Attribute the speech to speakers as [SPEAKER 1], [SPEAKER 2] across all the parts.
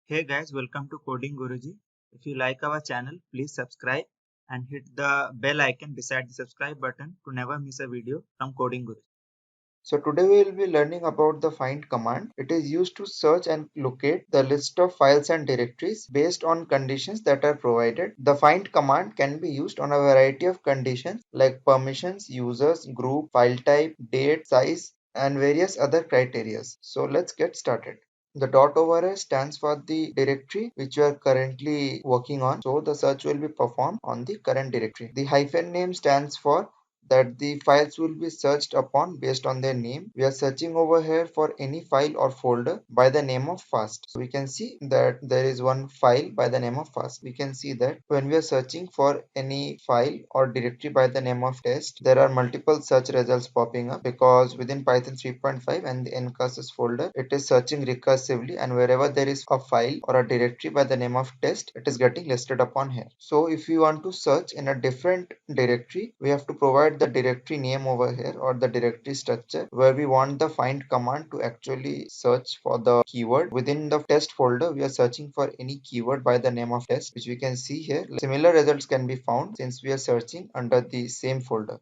[SPEAKER 1] Hey guys, welcome to Coding Guruji. If you like our channel, please subscribe and hit the bell icon beside the subscribe button to never miss a video from Coding Guruji.
[SPEAKER 2] So today we will be learning about the find command. It is used to search and locate the list of files and directories based on conditions that are provided. The find command can be used on a variety of conditions like permissions, users, group, file type, date, size, and various other criteria. So let's get started. The dot over here stands for the directory which you are currently working on. So the search will be performed on the current directory. The hyphen name stands for that the files will be searched upon based on their name. We are searching over here for any file or folder by the name of fast. So we can see that there is one file by the name of fast. We can see that when we are searching for any file or directory by the name of test, there are multiple search results popping up because within Python 3.5 and the ncasses folder, it is searching recursively, and wherever there is a file or a directory by the name of test, it is getting listed upon here. So if we want to search in a different directory, we have to provide the directory name over here or the directory structure where we want the find command to actually search for the keyword. Within the test folder, we are searching for any keyword by the name of test, which we can see here. Similar results can be found since we are searching under the same folder.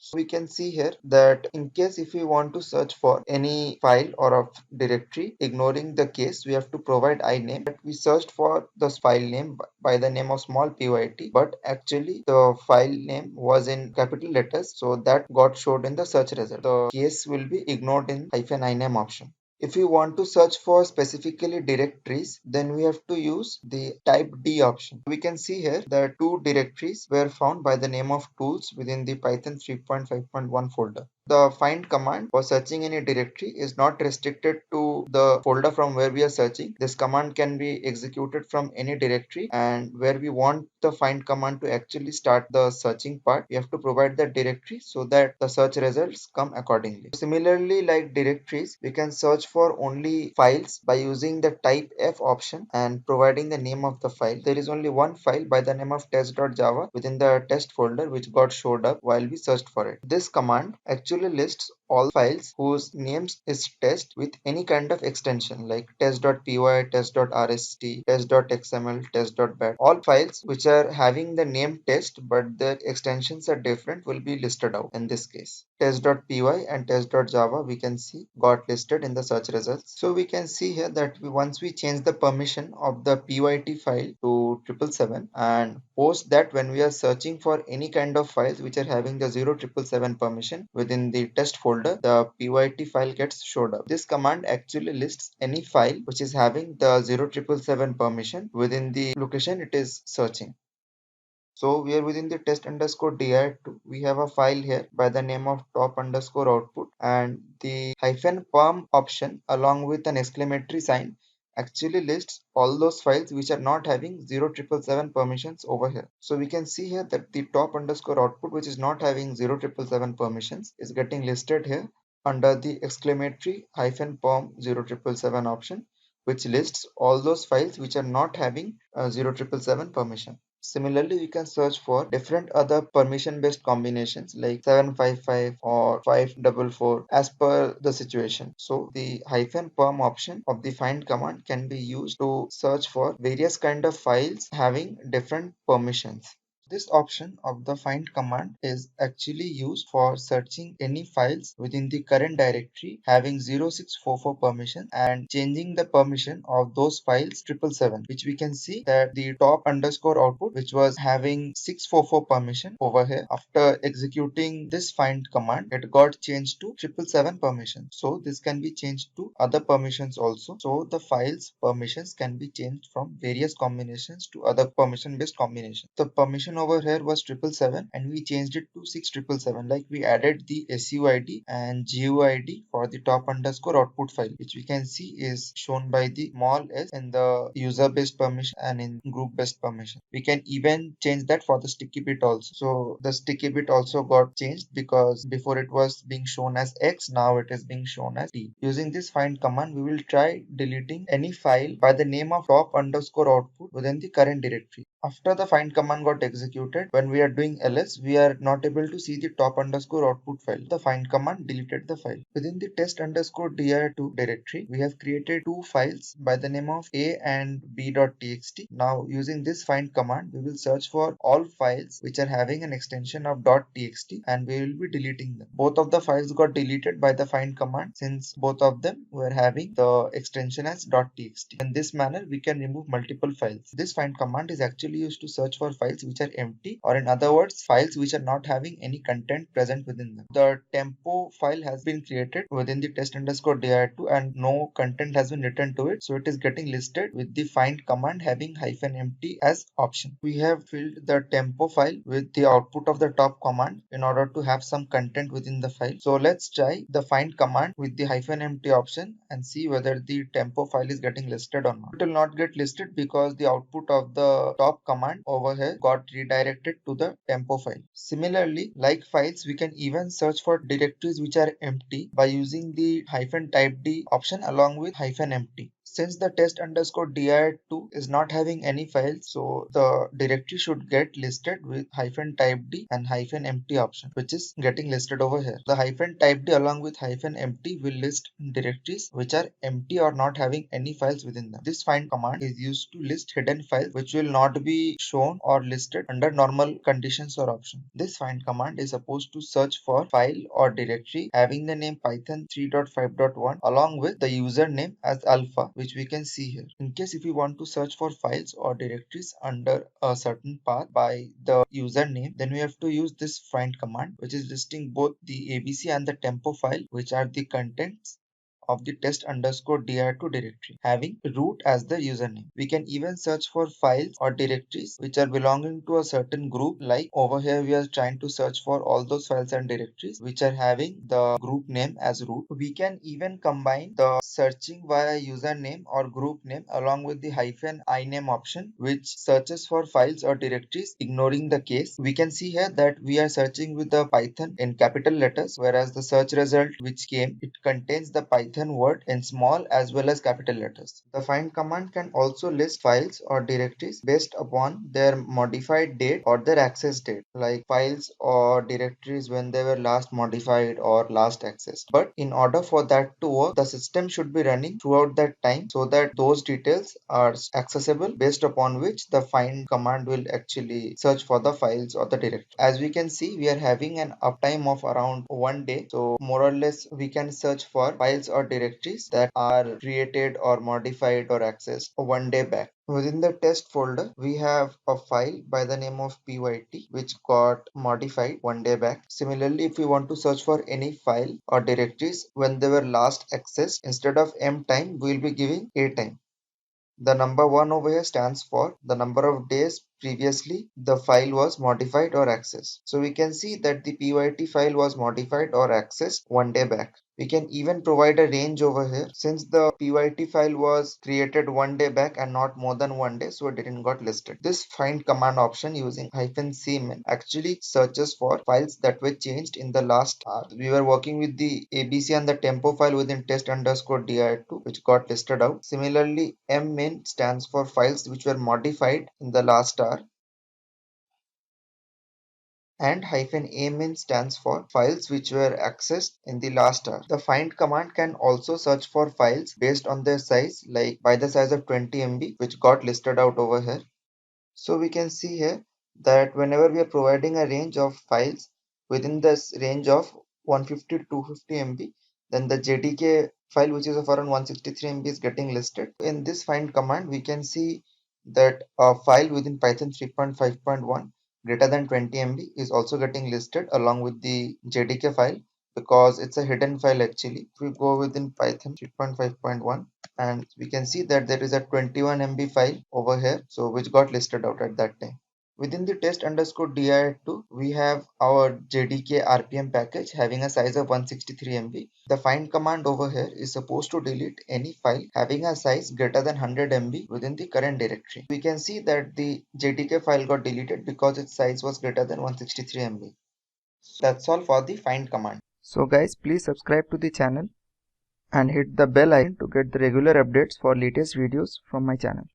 [SPEAKER 2] So we can see here that in case if we want to search for any file or a directory, ignoring the case, we have to provide iname. But we searched for the file name by the name of small pyt, but actually the file name was in capital letters, so that got showed in the search result. The case will be ignored in -iname option. If we want to search for specifically directories, then we have to use the type D option. We can see here that two directories were found by the name of tools within the Python 3.5.1 folder. The find command for searching any directory is not restricted to the folder from where we are searching. This command can be executed from any directory, and where we want the find command to actually start the searching part, we have to provide that directory so that the search results come accordingly. Similarly, like directories, we can search for only files by using the type F option and providing the name of the file. There is only one file by the name of test.java within the test folder which got showed up while we searched for it. This command actually lists all files whose names is test with any kind of extension like test.py, test.rst, test.xml, test.bat. All files which are having the name test but their extensions are different will be listed out. In this case, test.py and test.java we can see got listed in the search results. So we can see here that once we change the permission of the pyt file to 777, and post that when we are searching for any kind of files which are having the 0777 permission within the test folder, the pyt file gets showed up. This command actually lists any file which is having the 0777 permission within the location it is searching. So we are within the test underscore dir2. We have a file here by the name of top underscore output, and the hyphen perm option along with an exclamatory sign actually lists all those files which are not having 0777 permissions over here. So we can see here that the top underscore output which is not having 0777 permissions is getting listed here under the exclamatory hyphen perm 0777 option, which lists all those files which are not having 0777 permission. Similarly, we can search for different other permission-based combinations like 755 or 544 as per the situation. So the hyphen perm option of the find command can be used to search for various kind of files having different permissions. This option of the find command is actually used for searching any files within the current directory having 0644 permission and changing the permission of those files 777, which we can see that the top underscore output which was having 644 permission over here, after executing this find command it got changed to 777 permission. So this can be changed to other permissions also. So the files permissions can be changed from various combinations to other permission based combinations. The permission over here was 777 and we changed it to 6777, like we added the SUID and GUID for the top underscore output file, which we can see is shown by the small s in the user based permission and in group based permission. We can even change that for the sticky bit also. So the sticky bit also got changed because before it was being shown as X, now it is being shown as T. Using this find command, we will try deleting any file by the name of top underscore output within the current directory. After the find command got executed, when we are doing ls, we are not able to see the top underscore output file. The find command deleted the file. Within the test underscore dir2 directory, we have created two files by the name of a and b.txt. Now using this find command, we will search for all files which are having an extension of .txt and we will be deleting them. Both of the files got deleted by the find command since both of them were having the extension as .txt. In this manner, we can remove multiple files. This find command is actually used to search for files which are empty, or in other words, files which are not having any content present within them. The tempo file has been created within the test underscore dir2 and no content has been written to it, so it is getting listed with the find command having -empty as option. We have filled the tempo file with the output of the top command in order to have some content within the file. So let's try the find command with the -empty option and see whether the tempo file is getting listed or not. It will not get listed because the output of the top command over here got redirected to the tempo file. Similarly, like files, we can even search for directories which are empty by using the -typed option along with -empty. Since the test underscore dir2 is not having any files, so the directory should get listed with -typed and -empty option, which is getting listed over here. The -typed along with -empty will list directories which are empty or not having any files within them. This find command is used to list hidden files which will not be shown or listed under normal conditions or options. This find command is supposed to search for file or directory having the name python 3.5.1 along with the username as alpha, which we can see here. In case if we want to search for files or directories under a certain path by the username, then we have to use this find command, which is listing both the abc and the tempo file, which are the contents of the test underscore dir2 directory having root as the username. We can even search for files or directories which are belonging to a certain group. Like over here we are trying to search for all those files and directories which are having the group name as root. We can even combine the searching via username or group name along with the -iname option, which searches for files or directories ignoring the case. We can see here that we are searching with the python in capital letters, whereas the search result which came, it contains the python word in small as well as capital letters. The find command can also list files or directories based upon their modified date or their access date, like files or directories when they were last modified or last accessed. But in order for that to work, the system should be running throughout that time so that those details are accessible, based upon which the find command will actually search for the files or the directory. As we can see, we are having an uptime of around 1 day, so more or less we can search for files or directories that are created or modified or accessed 1 day back. Within the test folder, we have a file by the name of pyt which got modified 1 day back. Similarly, if we want to search for any file or directories when they were last accessed, instead of m time, we will be giving a time. The number 1 over here stands for the number of days previously the file was modified or accessed. So we can see that the pyt file was modified or accessed 1 day back. We can even provide a range over here since the pyt file was created 1 day back and not more than 1 day, so it didn't got listed. This find command option using -cmin actually searches for files that were changed in the last hour. We were working with the abc and the tempo file within test underscore dir2 which got listed out. Similarly, mmin stands for files which were modified in the last hour, and -amin stands for files which were accessed in the last hour. The find command can also search for files based on their size, like by the size of 20 MB, which got listed out over here. So we can see here that whenever we are providing a range of files within this range of 150 to 250 MB, then the JDK file which is of around 163 MB is getting listed. In this find command, we can see that a file within Python 3.5.1 greater than 20 MB is also getting listed along with the JDK file, because it's a hidden file actually. If we go within Python 3.5.1, and we can see that there is a 21 MB file over here, so which got listed out at that time. Within the test underscore dir2, we have our JDK RPM package having a size of 163 MB. The find command over here is supposed to delete any file having a size greater than 100 MB within the current directory. We can see that the JDK file got deleted because its size was greater than 163 MB. So that's all for the find command. So guys, please subscribe to the channel and hit the bell icon to get the regular updates for latest videos from my channel.